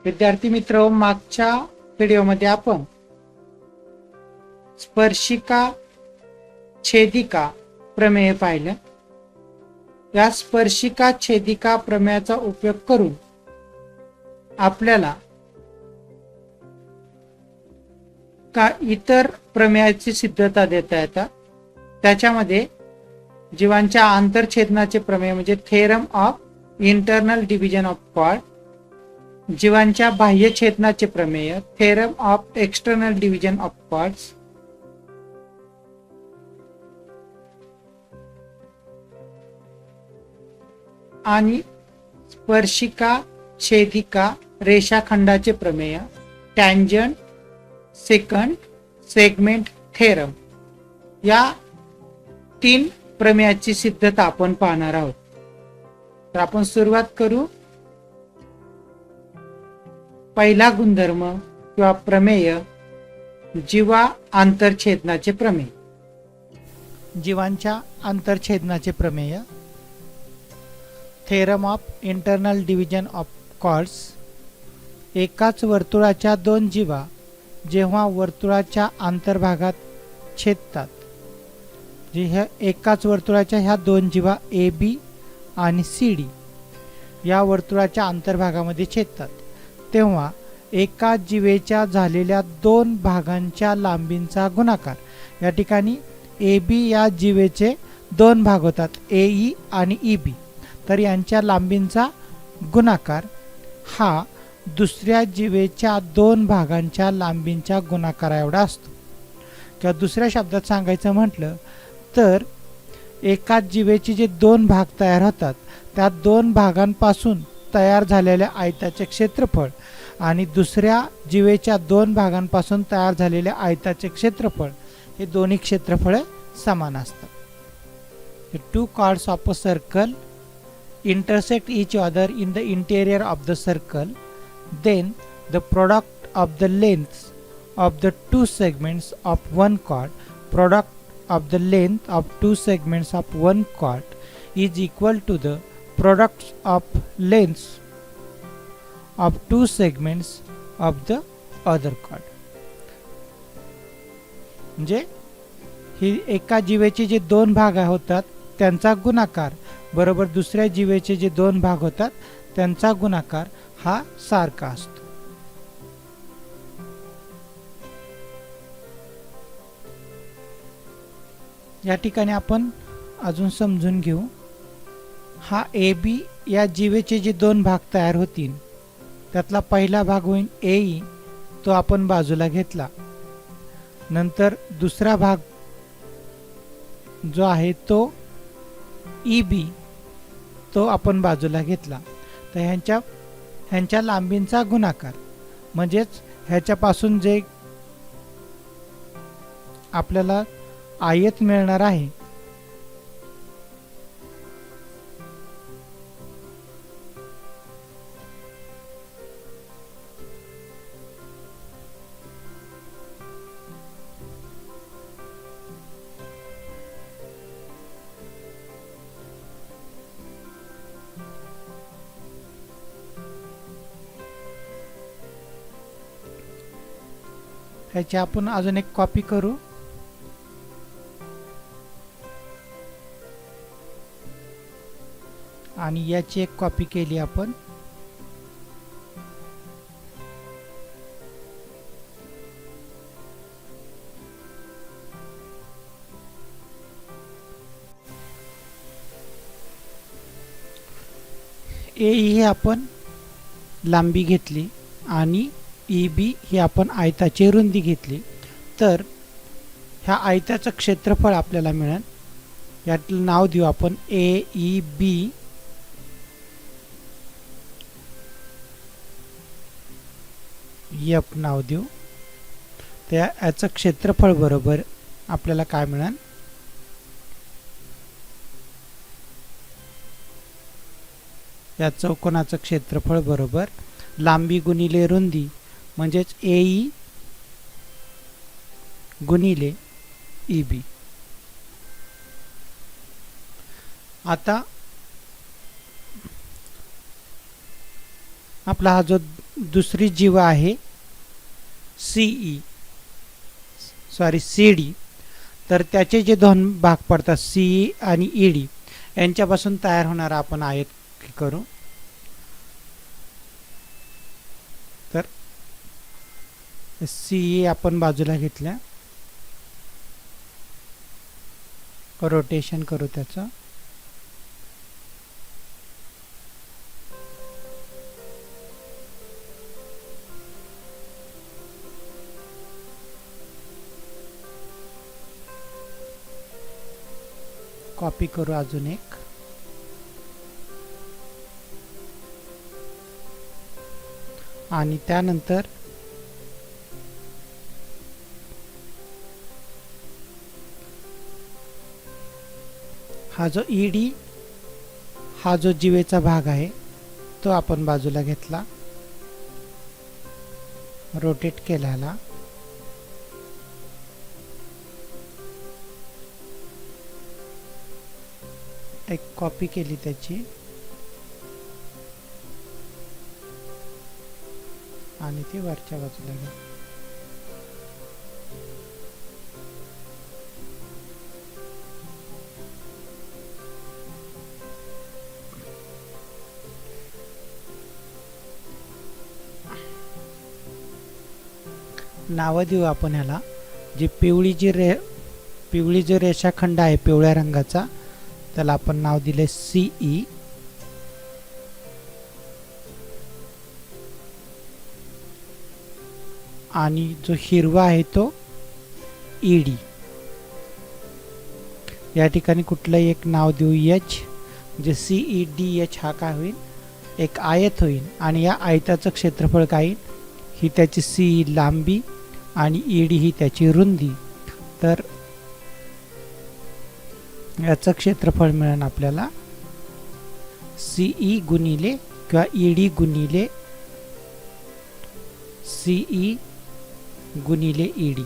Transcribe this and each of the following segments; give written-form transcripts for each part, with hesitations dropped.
विद्यार्थी मित्र, मागच्या व्हिडिओमध्ये आपण स्पर्शिका छेदिका प्रमेय पाहिलं. या स्पर्शिका छेदिका प्रमेयाचा उपयोग करून आपल्याला का इतर प्रमेयाची सिद्धता देता येतात. त्याच्यामध्ये जीवांच्या आंतरछेदनाचे प्रमेय म्हणजे theorem of internal division of chord, जीवांच्या बाह्य छेदनाचे प्रमेय theorem of external division of chords, आणि स्पर्शिका छेदिका रेषाखंडाचे प्रमेय टँजंट सेकंड सेगमेंट थेरम. या 3 प्रमेयाची सिद्धता आपण पाहणार आहोत. तर आपण सुरुवात करू. पहिला गुणधर्म किंवा प्रमेय जीवा आंतरछेदनाचे प्रमेय. जीवांच्या आंतरछेदनाचे प्रमेय theorem of internal division of chords. एकाच वर्तुळाच्या 2 जीवा जेव्हा वर्तुळाच्या आंतरभागात छेदतात, ह्या एकाच वर्तुळाच्या ह्या 2 जीवा ए बी आणि सी डी या वर्तुळाच्या आंतरभागामध्ये छेदतात, तेव्हा एका जीवेच्या झालेल्या 2 भागांच्या लांबींचा गुणाकार. या ठिकाणी ए बी या जीवेचे 2 भाग होतात, ए ई आणि ई बी. तर यांच्या लांबींचा गुणाकार हा दुसऱ्या जीवेच्या 2 भागांच्या लांबींच्या गुणाकारा एवढा असतो. किंवा दुसऱ्या शब्दात सांगायचं म्हटलं तर एकाच जीवेचे जे 2 भाग तयार होतात त्या 2 भागांपासून तयार झालेल्या आयताचे क्षेत्रफळ आणि दुसऱ्या जीवेच्या 2 भागांपासून तयार झालेल्या आयताचे क्षेत्रफळ हे दोन्ही क्षेत्रफळ समान असतात. Two chords of a circle intersect each other in the interior of the circle, then the product of the lengths of the 2 segments of one chord, product of the length of 2 segments of one chord is equal to the product of lengths of 2 segments of the other chord. म्हणजे ही एका जीवेचे जे 2 भाग होतात त्यांचा गुणाकार बरोबर दुसऱ्या जीवेचे जे 2 भाग होतात त्यांचा गुणाकार हा सारखा असतो. या ठिकाणी आपण अजून समजून घेऊ. हा ए बी या जीवेचे जे 2 भाग तयार होतील त्यातला पहिला भाग होईल ए ई, तो आपण बाजूला घेतला. नंतर दुसरा भाग जो आहे तो ई बी, तो आपण बाजूला घेतला. तर ह्यांच्या लांबींचा गुणाकार म्हणजेच ह्याच्यापासून जे आपल्याला आयत मिळणार आहे ह्याची आपण अजून एक कॉपी करू. आणि याची एक कॉपी केली आपण. ए ही आपण लांबी घेतली आणि ई बी ही आपण आयताची रुंदी घेतली. तर ह्या आयताचं क्षेत्रफळ आपल्याला मिळेल. यातलं नाव देऊ आपण ए ई बी. एफ नाव देऊ. त्या याचं क्षेत्रफळ बरोबर आपल्याला काय मिळेल, या चौकोनाचं क्षेत्रफळ बरोबर लांबी गुणिले रुंदी म्हणजेच ए ई गुणिले ई बी. आता आपला हा जो दुसरी जीवा आहे सीई सी डी, तर त्याचे जे दोन भाग पडतात सीई आणि ईडी यांच्यापासून तयार होणारा आपण आयत करू. तर सीई आपण बाजूला घेतल्या, रोटेशन करू त्याचं. कॉपी करू अजून एक. आणि त्यानंतर हा जो ईडी हा जो जीवेचा भाग आहे तो आपण बाजूला घेतला, रोटेट केल्याला. एक कॉपी केली त्याची आणि ती वरच्या बाजूला घेतली. नाव देऊ आपण ह्याला. जी पिवळी जो रेषाखंड आहे पिवळ्या रंगाचा, त्याला आपण नाव दिले सीई. आणि जो हिरवा आहे तो ईडी. या ठिकाणी कुठलंही एक नाव देऊ एच, जे सीई डी एच हा काय होईल, एक आयत होईल. आणि या आयताचं क्षेत्रफळ काय, ही त्याची सीई लांबी आणि ईडी ही त्याची रुंदी. तर याचं क्षेत्रफळ मिळेल आपल्याला सीई गुणिले किंवा ईडी गुणिले सीई गुणिले ईडी.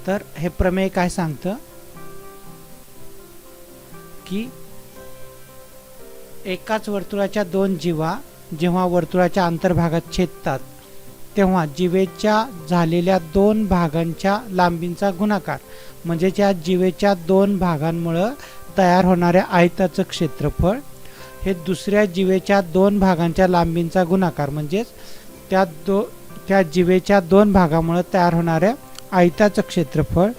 तर हे प्रमेय काय सांगतं की एकाच वर्तुळाच्या दोन जीवा जेव्हा वर्तुळाच्या अंतर्भागात छेदतात तेव्हा जीवेच्या झालेल्या दोन भागांच्या लांबींचा गुणाकार म्हणजे त्या जीवेच्या दोन भागांमुळे तयार होणाऱ्या आयताचं क्षेत्रफळ हे दुसऱ्या जीवेच्या दोन भागांच्या लांबींचा गुणाकार म्हणजेच त्या जीवेच्या दोन भागामुळे तयार होणाऱ्या आयताचं क्षेत्रफळ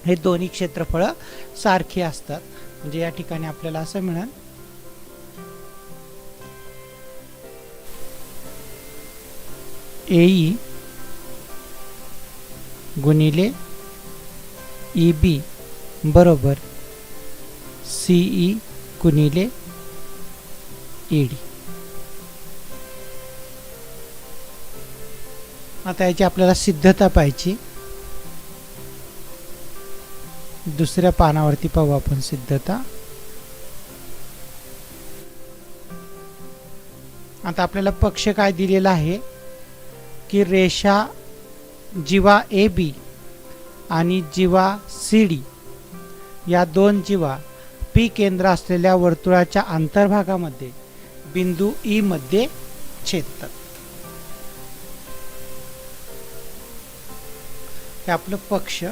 हे दोन्ही क्षेत्रफळ सारखी असतात. म्हणजे या ठिकाणी आपल्याला असं मिळेल एई गुणिले ईबी बरोबर सीई गुणिले ईडी. आता याची आपल्याला सिद्धता पाहिजे. दुसऱ्या पानावरती पाहू आपण सिद्धता. आता आपल्याला पक्ष काय दिलेला आहे की रेषा जीवा ए बी आणि जीवा सी डी या दोन जीवा पी केंद्र असलेल्या वर्तुळाच्या अंतर्भागामध्ये बिंदू ई मध्ये छेदतात. हे आपलं पक्ष.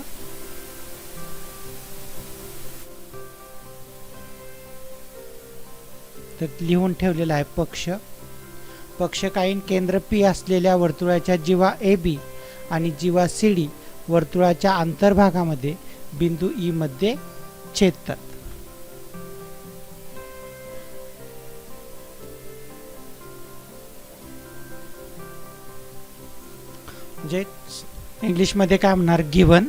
तर लिहून ठेवलेला आहे पक्ष. पक्ष काही केंद्र पी असलेल्या वर्तुळाच्या जीवा ए बी आणि जीवा सी डी वर्तुळाच्या अंतर्भागामध्ये बिंदू ई मध्ये छेदतात. म्हणजे इंग्लिश मध्ये काय म्हणणार, given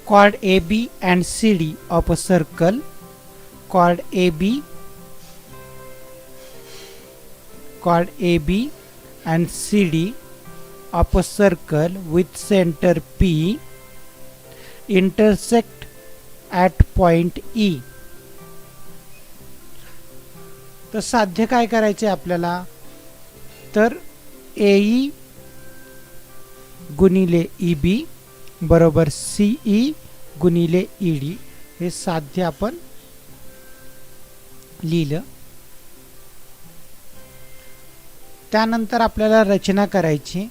chord AB and CD of a circle, chord AB and CD of a circle with center P intersect at point E. तर साध्य काय करायचे आपल्याला, तर AE गुणिले EB बरोबर CE गुणिले ED हे साध्य आपण लिहिलं. त्यानंतर आपल्याला रचना करायची.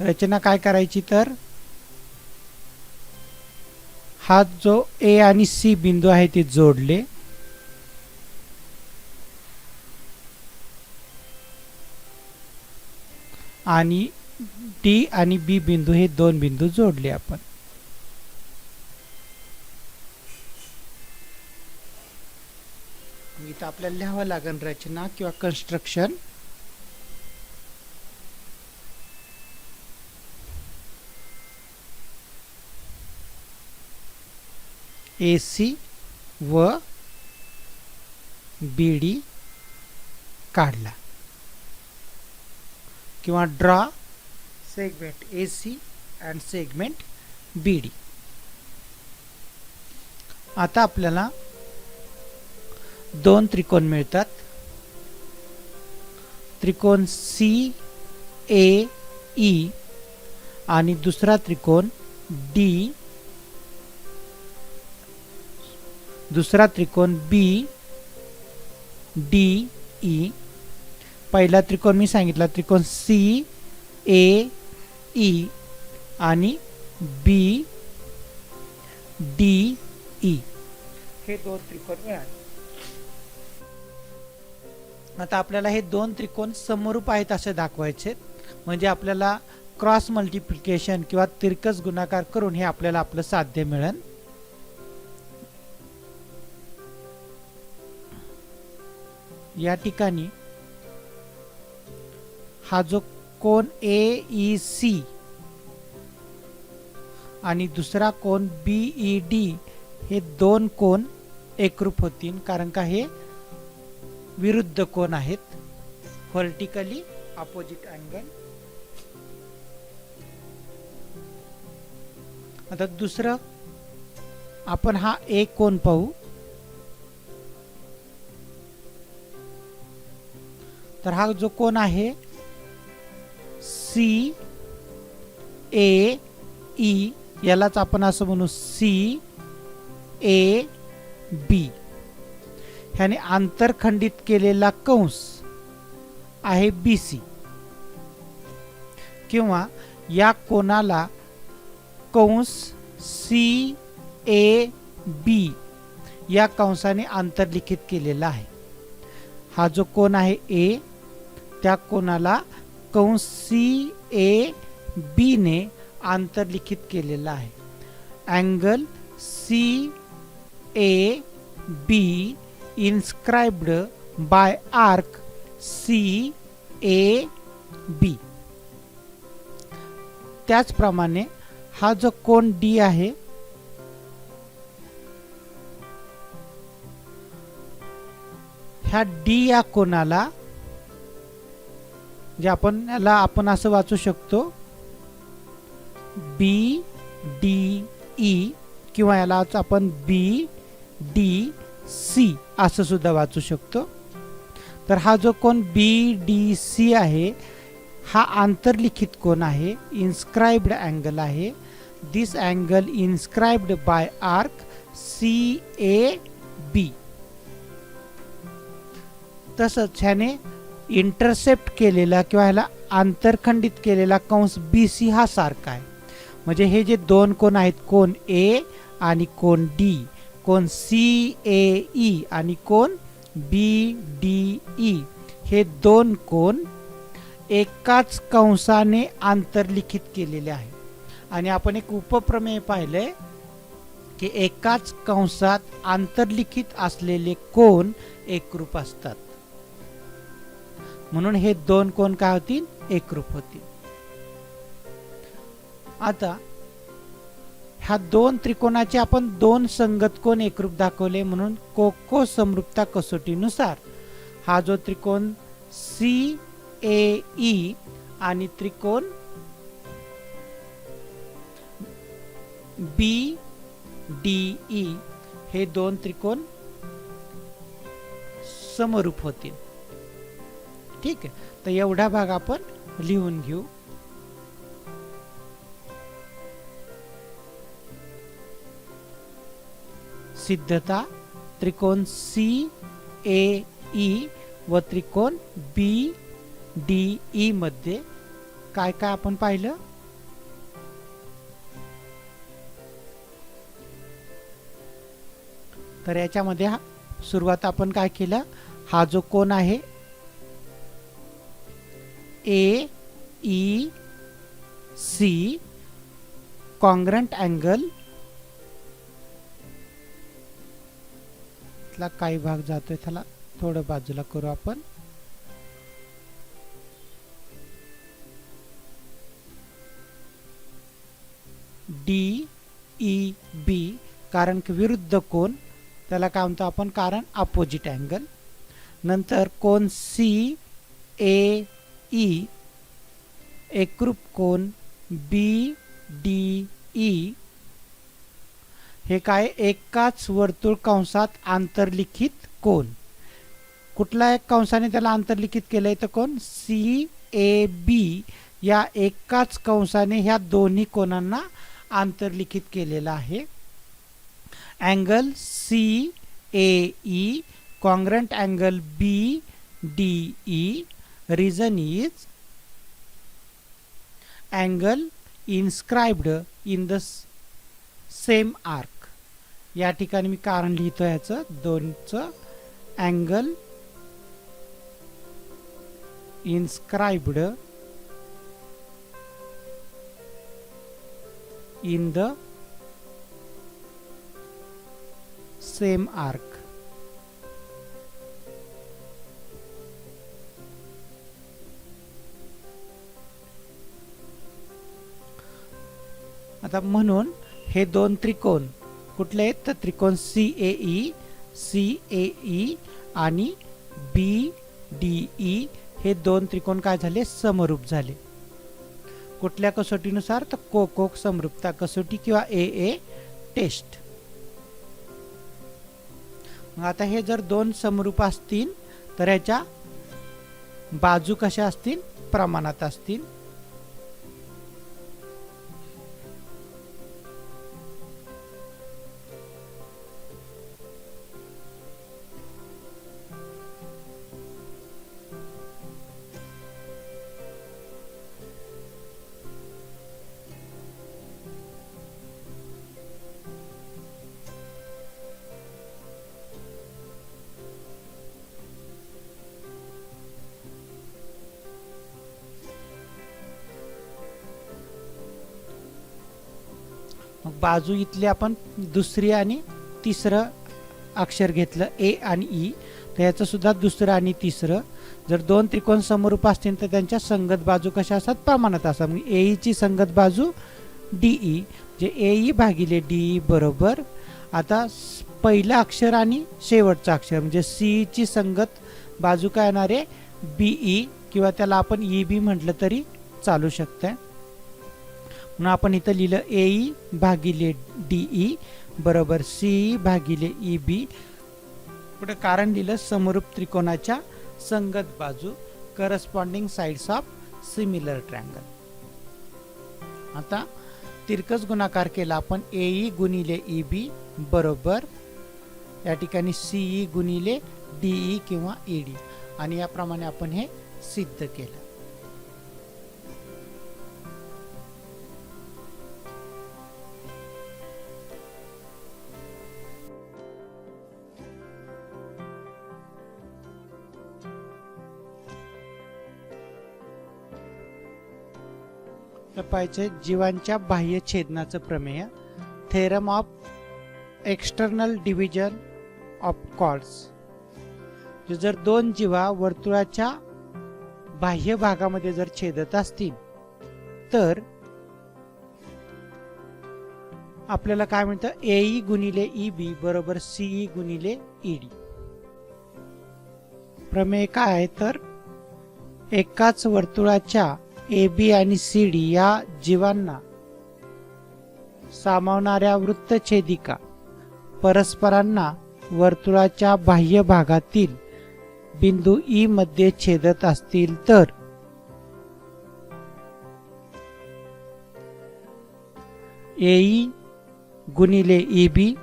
रचना काय करायची तर हा जो ए आणि सी बिंदू आहे ते जोडले. आणि डी आणि बी बिंदू हे दोन बिंदू जोडले आपण. इथं आपल्याला लिहावं लागेल रचना किंवा कन्स्ट्रक्शन. AC व BD काढला किंवा draw segment AC and segment BD. आता आपल्याला दोन त्रिकोण मिळतात. त्रिकोण CAE आणि दुसरा त्रिकोण दुसरा त्रिकोण BDE. पहिला त्रिकोण मी सांगितला त्रिकोण CAE आणि BDE हे दोन त्रिकोण मिळाले. आता आपल्याला हे दोन त्रिकोण समरूप आहेत असे दाखवायचे. म्हणजे आपल्याला क्रॉस मल्टिप्लिकेशन किंवा तिरकस गुणाकार करून हे आपल्याला आपलं साध्य मिळेल. या ठिकाणी हा जो कोन AEC आणि दुसरा कोन BED हे दोन कोन एकरूप होतील कारण का हे विरुद्ध कोन आहेत. Vertically opposite angle. आता दुसरं आपण हा एक कोन पाहू. तर हा जो कोन आहे CAE यालाच आपण असं म्हणू CAB. ह्याने आंतरखंडित केलेला कंस आहे BC किंवा या कोनाला कंस CAB या कंसाने आंतरलिखित केलेला आहे. हा जो कोन आहे A त्या कोनाला कंस CAB ने आंतरलिखित केलेला आहे. Angle CAB inscribed by arc CAB. त्याचप्रमाणे हा जो कोन D आहे ह्या D या कोनाला जे आपण असं वाचू शकतो BDE किंवा यालाच आपण BDC असं सुद्धा वाचू शकतो. तर हा जो कोन BDC आहे हा आंतरलिखित कोन आहे. इन्स्क्राइब्ड अँगल आहे. This angle inscribed by arc CAB. तसंच ह्याने इंटरसेप्ट केलेला किंवा ह्याला आंतरखंडित केलेला कंस BC हा सारखा आहे. म्हणजे हे जे दोन कोन आहेत कोन A आणि कोन D, कोन CAE आणि कोन BDE हे दोन कोन एकाच कंसाने आंतरलिखित केलेले आहे. आणि आपण एक उपप्रमेय पाहिले की एकाच कंसात आंतरलिखित असलेले कोन एकरूप असतात. म्हणून हे दोन कोन काय होतील एकरूप होतील. आता ह्या दोन त्रिकोणाचे आपण दोन संगत कोन एकरूप दाखवले म्हणून कोको समरूपता कसोटीनुसार हा जो त्रिकोण CAE आणि त्रिकोण BDE हे दोन त्रिकोण समरूप होतील. ठीक आहे. तर एवढा भाग आपण लिहून घेऊ. सिद्धता त्रिकोण सी ए ई व त्रिकोण बी डी ई मध्ये काय काय आपण पाहिलं? तर याच्यामध्ये सुरुवात आपण काय केलं, हा जो कोन आहे ए ई सी कॉन्ग्रंट अँगल, ला काही भाग जातोय त्याला थोडं बाजूला करू आपण. डी ई बी कारण की विरुद्ध कोन, त्याला काय म्हणतो आपण, कारण अपोजिट अँगल. नंतर कोन सी ए ई एकरूप कोन बी डी ई, हे काय, एकाच वर्तुळ कंसात आंतरलिखित कोन. कुठल्या एक कंसाने त्याला आंतरलिखित केलंय तर कोन सी ए बी या एकाच कंसाने ह्या दोन्ही कोनांना आंतरलिखित केलेला आहे. Angle C A E congruent angle B D E, reason is angle inscribed in the same arc. या ठिकाणी मी कारण लिहितो याचं दोनचं, angle inscribed in the same arc. आता म्हणून हे दोन त्रिकोण कुठले आहेत तर त्रिकोण सी ए ई आणि बी डी ई, हे दोन त्रिकोण काय झाले, समरूप झाले. कुठल्या कसोटीनुसार तर कोकोक समरूपता कसोटी किंवा ए टेस्ट. मग आता हे जर दोन समरूप असतील तर याच्या बाजू कशा असतील, प्रमाणात असतील. मग बाजू इथली आपण दुसरी आणि तिसरं अक्षर घेतलं ए आणि ई, तर याचं सुद्धा दुसरं आणि तिसरं. जर दोन त्रिकोण समरूप असतील तर त्यांच्या संगत बाजू कशा असतात, प्रमाणात असतात. मग ए ची संगत बाजू डीई, जे ए भागिले डीई बरोबर, आता पहिलं अक्षर आणि शेवटचं अक्षर म्हणजे सी ची संगत बाजू काय येणार आहे, बीई, किंवा त्याला आपण ई बी म्हटलं तरी चालू शकतंय. म्हणून आपण इथं लिहिलं ए भागिले डीई बरोबर सी भागिले ई बी. पुढे कारण लिहिलं समरूप त्रिकोणाच्या संगत बाजू, corresponding sides of similar triangle. आता तिरकस गुणाकार केला आपण ए गुणिले ई बी बरोबर या ठिकाणी सीई गुणिले डीई किंवा ईडी, आणि याप्रमाणे आपण हे सिद्ध केलं. पाहिजे जीवांच्या बाह्य छेदनाचं प्रमेय, theorem of external division of chords. जर दोन जीवा वर्तुळाच्या बाह्य भागामध्ये जर छेदत असतील तर आपल्याला काय मिळतं, एई गुणिले ई बी बरोबर सीई गुणिले ईडी. प्रमेय काय आहे तर एकाच वर्तुळाच्या ए बी आणि सी डी या जीवांना सामावणाऱ्या वृत्तछेदिका परस्परांना वर्तुळाच्या बाह्य भागातील बिंदू ई मध्ये छेदत असतील तर एई गुणिले ई बी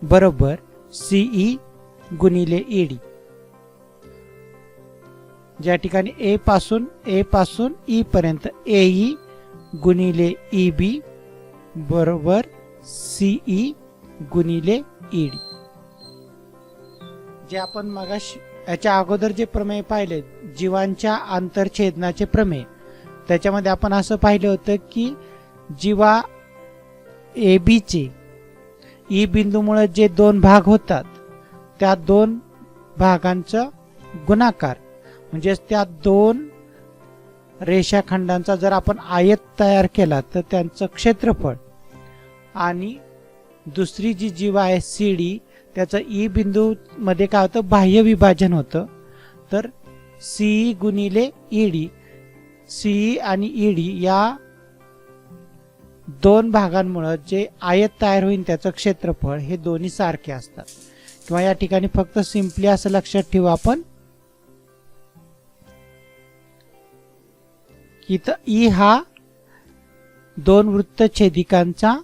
बरोबर सीई गुणिले ईडी. ज्या ठिकाणी ए पासून ई पर्यंत एई गुणिले ईबी बरोबर सीई गुणिले ईडी. जे आपण मगाशी याच्या अगोदर जे प्रमेय पाहिले जीवांच्या आंतरछेदनाचे प्रमेय, त्याच्यामध्ये आपण असं पाहिलं होतं की जीवा ए बी चे ई बिंदूमुळे जे दोन भाग होतात त्या दोन भागांचा गुणाकार म्हणजे त्या दोन रेषाखंडांचा जर आपण आयत तयार केला तर त्यांचं क्षेत्रफळ, आणि दुसरी जी जीवा आहे सी डी त्याचं ई बिंदू मध्ये काय होतं बाह्य विभाजन होतं. तर सीई गुणिले ईडी, सीई आणि ईडी या दोन भागांमुळे जे आयत तयार होईल त्याचं क्षेत्रफळ हे दोन्ही सारखे असतात. किंवा या ठिकाणी फक्त सिंपली असं लक्षात ठेवू आपण की ई हा दोन वृत्तछेदिकांचा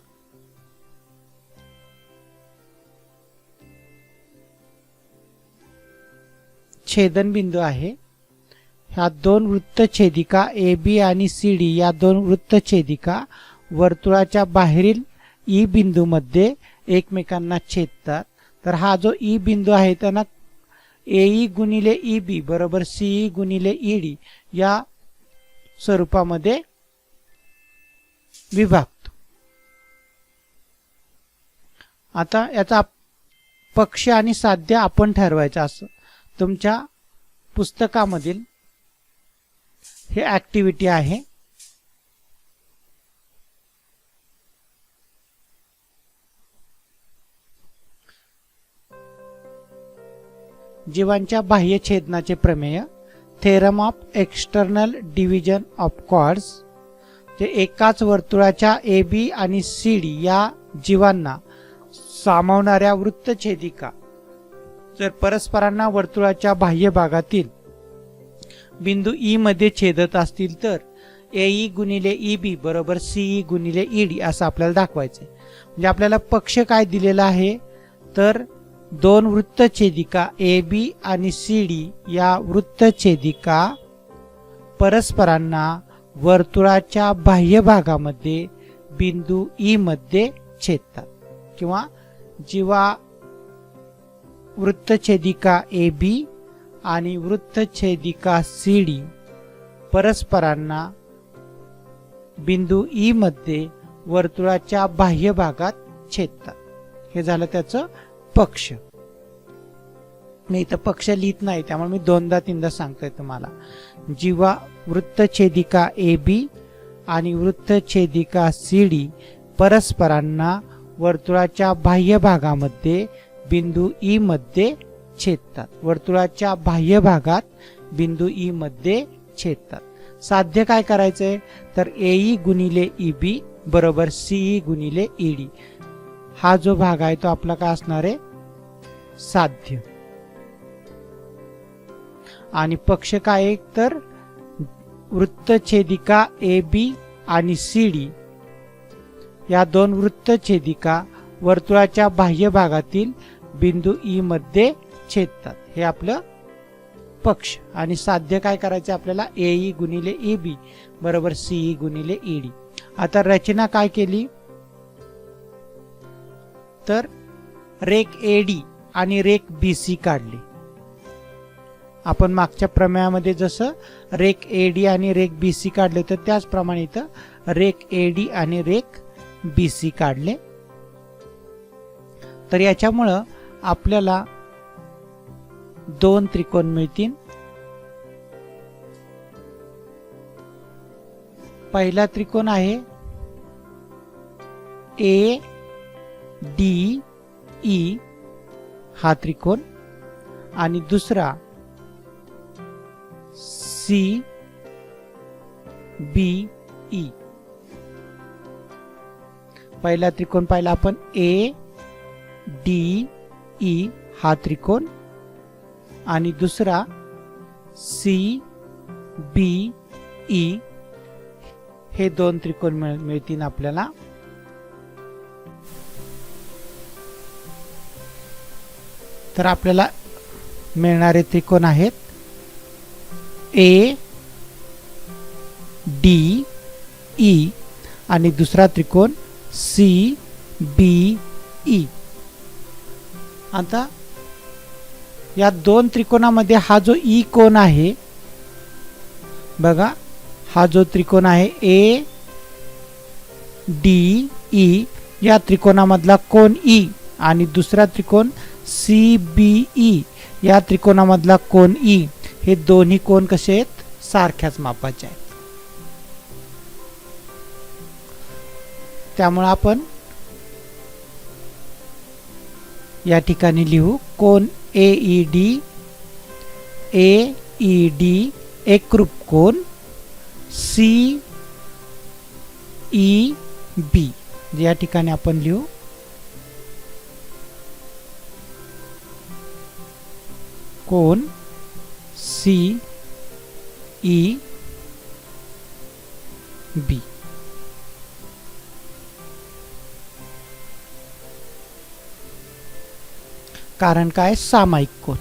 छेदनबिंदू आहे. ह्या दोन वृत्तछेदिका ए बी आणि सी डी या दोन वृत्तछेदिका वर्तुळाच्या बाहेरील ई बिंदू मध्ये एकमेकांना छेदतात. तर हा जो ई बिंदू आहे त्यांना एई गुणिले ईबी बरोबर सीई गुणिले ईडी या स्वरूपामध्ये विभागतो. आता याचा पक्ष आणि साध्य आपण ठरवायचं असं तुमच्या पुस्तकामधील हे ऍक्टिव्हिटी आहे. जीवांच्या बाह्य छेदनाचे प्रमेय, theorem of external division of chords. जे एकाच वर्तुळाच्या ए बी आणि सी डी या जीवांना सामावणाऱ्या वृत्तछेदिका जर परस्परांना वर्तुळाच्या बाह्य भागातील बिंदू ई मध्ये छेदत असतील तर एई गुणिले ईबी बरोबर सीई गुणिले ईडी असं आपल्याला दाखवायचंय. म्हणजे आपल्याला पक्ष काय दिलेला आहे तर दोन वृत्तछेदिका ए बी आणि सी डी या वृत्तछेदिका परस्परांना वर्तुळाच्या बाह्य भागामध्ये बिंदू ई मध्ये छेदतात. किंवा जेव्हा वृत्तछेदिका ए बी आणि वृत्तछेदिका सी डी परस्परांना बिंदू ई मध्ये वर्तुळाच्या बाह्य भागात छेदतात. हे झालं त्याचं पक्ष. मी इथं पक्ष लिहित नाही त्यामुळे मी दोनदा तीनदा सांगतोय तुम्हाला. जेव्हा वृत्तछेदिका ए बी आणि वृत्तछेदिका सी डी परस्परांना वर्तुळाच्या बाह्य भागामध्ये बिंदू ई मध्ये छेदतात. वर्तुळाच्या बाह्य भागात बिंदू ई मध्ये छेदतात. साध्य काय करायचंय तर एई गुणिले ईबी बरोबर सीई गुणिले ईडी हा जो भाग आहे तो आपला काय असणार आहे साध्य. आणि पक्ष काय आहे तर वृत्तछेदिका ए बी आणि सी डी या दोन वृत्तछेदिका वर्तुळाच्या बाह्य भागातील बिंदू ई मध्ये छेदतात. हे आपलं पक्ष. आणि साध्य काय करायचे आपल्याला एई गुणिले ईबी बरोबर सीई गुणिले ईडी. आता रचना काय केली तर रेख एडी आणि रेख बीसी काढली. आपण मागच्या प्रमेयामध्ये जसं रेख एडी आणि रेख बीसी काढले तर त्याचप्रमाणे इथं रेख एडी आणि रेख बीसी काढले. तर याच्यामुळं आपल्याला दोन त्रिकोण मिळतील. पहिला त्रिकोण आहे ए डी ई हा त्रिकोण आणि दुसरा सी बी ई. पहिला त्रिकोण पाहिला आपण ए डी ई हा त्रिकोण आणि दुसरा सी बी ई हे दोन त्रिकोण मिळतील आपल्याला. तर आपल्याला मिळणारे त्रिकोण आहेत ए डी ई आणि दुसरा त्रिकोण सी बी ई. आता या दोन त्रिकोणामध्ये हा जो ई कोण आहे बघा, हा जो त्रिकोण आहे ए डी ई या त्रिकोणामधला कोण ई आणि दुसरा त्रिकोण सी बी ई या त्रिकोणामधला कोण ई हे दोन्ही कोण कसे आहेत, सारख्याच मापाचे आहेत. त्यामुळे आपण या ठिकाणी लिहू कोण एईडी एकरूप कोण सी ई बी. या ठिकाणी आपण लिहू कोण सी ई बी. कारण काय, सामायिक कोण.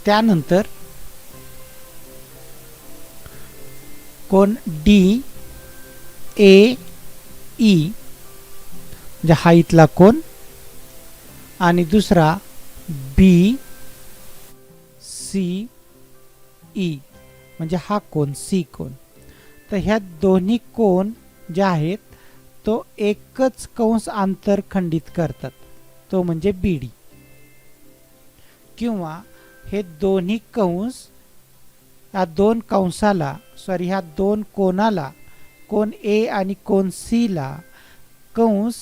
त्यानंतर कोण डी ए ई म्हणजे हा इथला कोण आणि दुसरा बी सी ई म्हणजे हा कोण सी कोण. तर ह्या दोन्ही कोण जे आहेत तो एकच कंस अंतर खंडित करतात, तो म्हणजे बीडी. किंवा हे दोन्ही कंस ह्या दोन कंसाला ह्या दोन कोणाला कोण ए आणि कोण सी ला कंस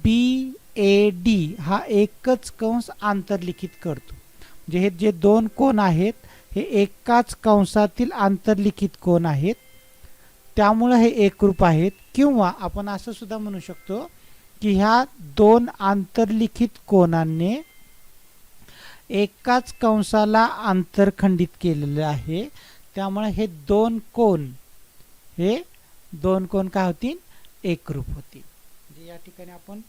बी ए डी हा एकच कंस आंतरलिखित करतो. म्हणजे हे जे दोन कोण आहेत हे एकाच कंसातील आंतरलिखित कोण आहेत, त्यामुळे हे एकरूप आहेत. किंवा आपण असं सुद्धा म्हणू शकतो की ह्या दोन आंतरलिखित कोणांनी एकाच कंसाला आंतरखंडित केलेलं आहे, त्यामुळे हे दोन कोण काय होतील, एकरूप होतील. म्हणजे या ठिकाणी आपण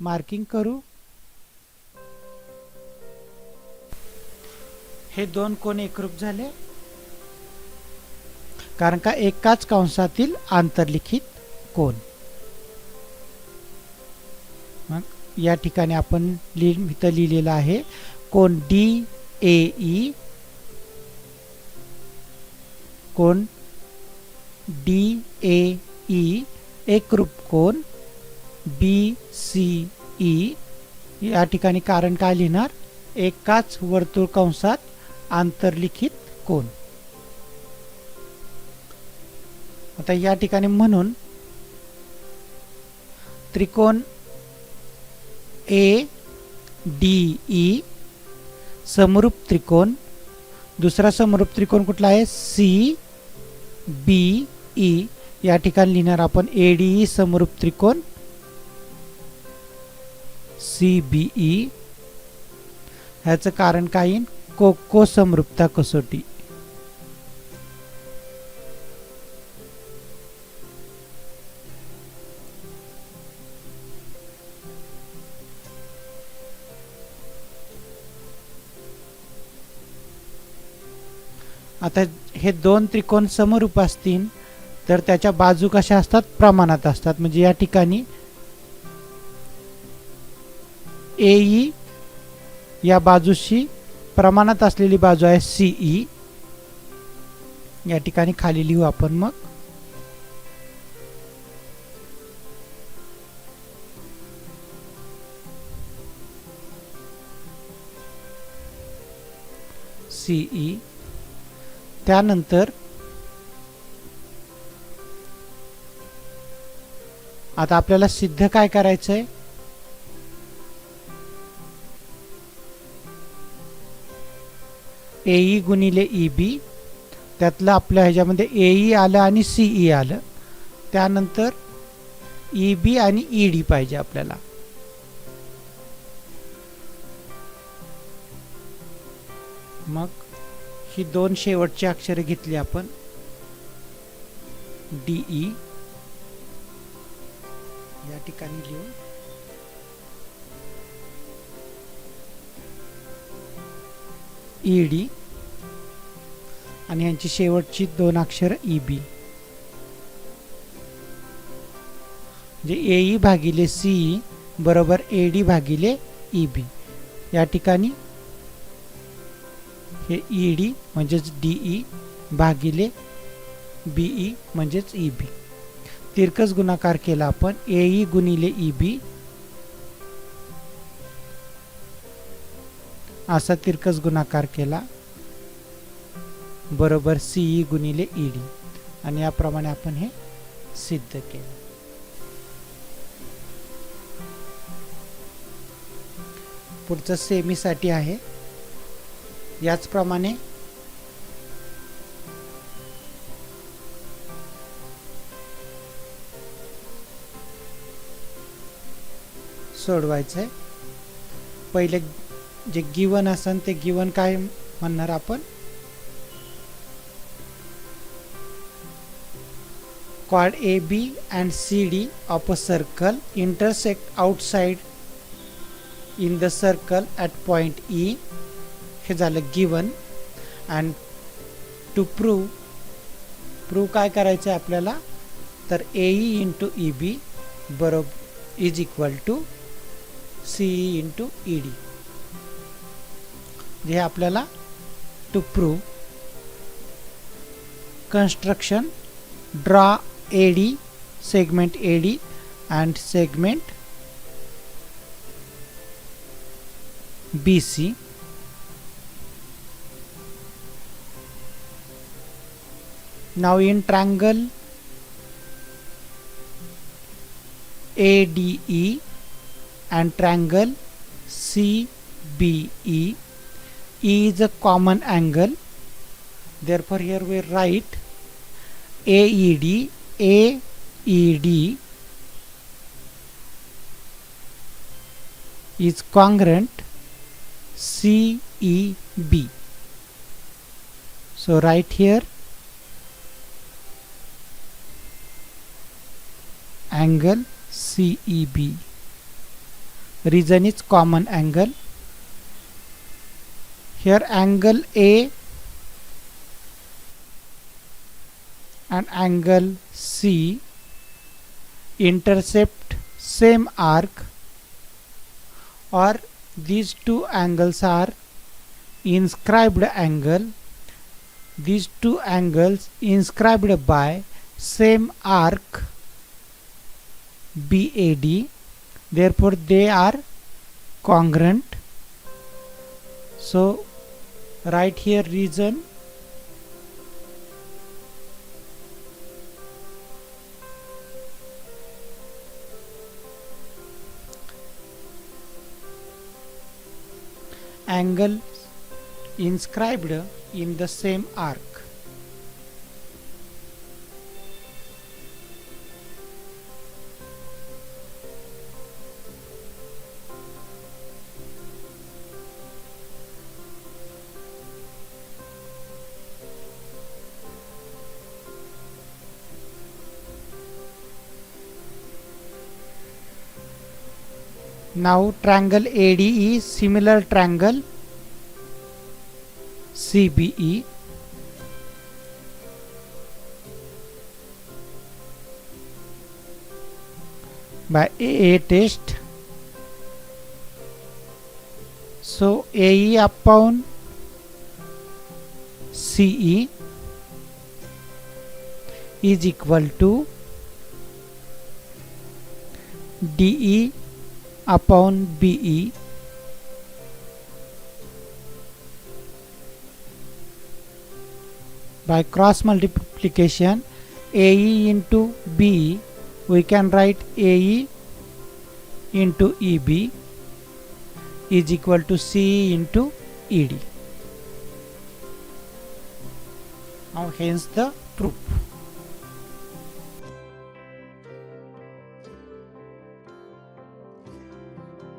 मार्किंग करू. हे दोन कोण एकरूप झाले कारण का एकाच कंसातील आंतरलिखित कोण. मग या ठिकाणी आपण इथं लिहिलेलं आहे कोण डी ए ई कोण डी ए ई एकरूप कोण बी सी ई. या ठिकाणी कारण काय लिहिणार, एकाच वर्तुळ कंसात आंतरलिखित कोण. आता या ठिकाणी म्हणून त्रिकोण ए डी ई समरूप त्रिकोण, दुसरा समरूप त्रिकोण कुठला आहे सी बी ई. या ठिकाणी लिहिणार आपण एडीई समरूप त्रिकोण सी बी ई. ह्याचं कारण काय येईल, कोको समरूपता कसोटी. आता हे दोन त्रिकोण समरूप असतील तर त्याच्या बाजू कशा असतात, प्रमाणात असतात. म्हणजे या ठिकाणी एई या बाजूशी प्रमाणात असलेली बाजू आहे सीई. या ठिकाणी खाली लिहू आपण मग सीई. त्यानंतर आता आपल्याला सिद्ध काय करायचंय, एई गुणिले ईबी, त्यातलं आपल्या ह्याच्यामध्ये एई आलं आणि सीई आलं, त्यानंतर ईबी आणि ईडी पाहिजे आपल्याला. मग ही दोन शेवटची अक्षरे घेतली आपण डीई. या ठिकाणी लिहू ED आणि यांची शेवटची दोन अक्षर EB, म्हणजे AE भागिले CE बरोबर AD भागिले EB. या ठिकाणी हे ED म्हणजेच DE भागिले BE म्हणजेच EB. तिरकस गुणाकार केला आपण AE गुणिले EB असा तिरकस गुणाकार केला बरोबर CE गुणिले ED आणि याप्रमाणे आपण हे सिद्ध केले. पुढचं सेमीसाठी आहे. याचप्रमाणे सोडवायचं आहे. पहिले जे गिवन असेल ते गिवन काय म्हणणार आपण, chord AB and CD of a circle intersect outside in the circle at point E. हे झालं गिवन. and to prove काय करायचं आहे आपल्याला, तर AE into EB बरोबर is equal to CE into ED. हे आपल्याला to prove. construction, draw AD, segment AD and segment BC. Now in triangle ADE and triangle CBE, E is a common angle, therefore here we write AED is congruent CEB. So write here angle CEB. Reason is common angle. Here angle A and angle C intercept same arc, or these two angles are inscribed angle. These two angles inscribed by same arc BAD, therefore they are congruent. So write here reason. Angle inscribed in the same arc. Now triangle ADE is similar triangle CBE. By AA test, so AE upon CE is equal to DE upon BE. By cross multiplication AE into BE, we can write AE into EB is equal to CE into ED. Now hence the proof.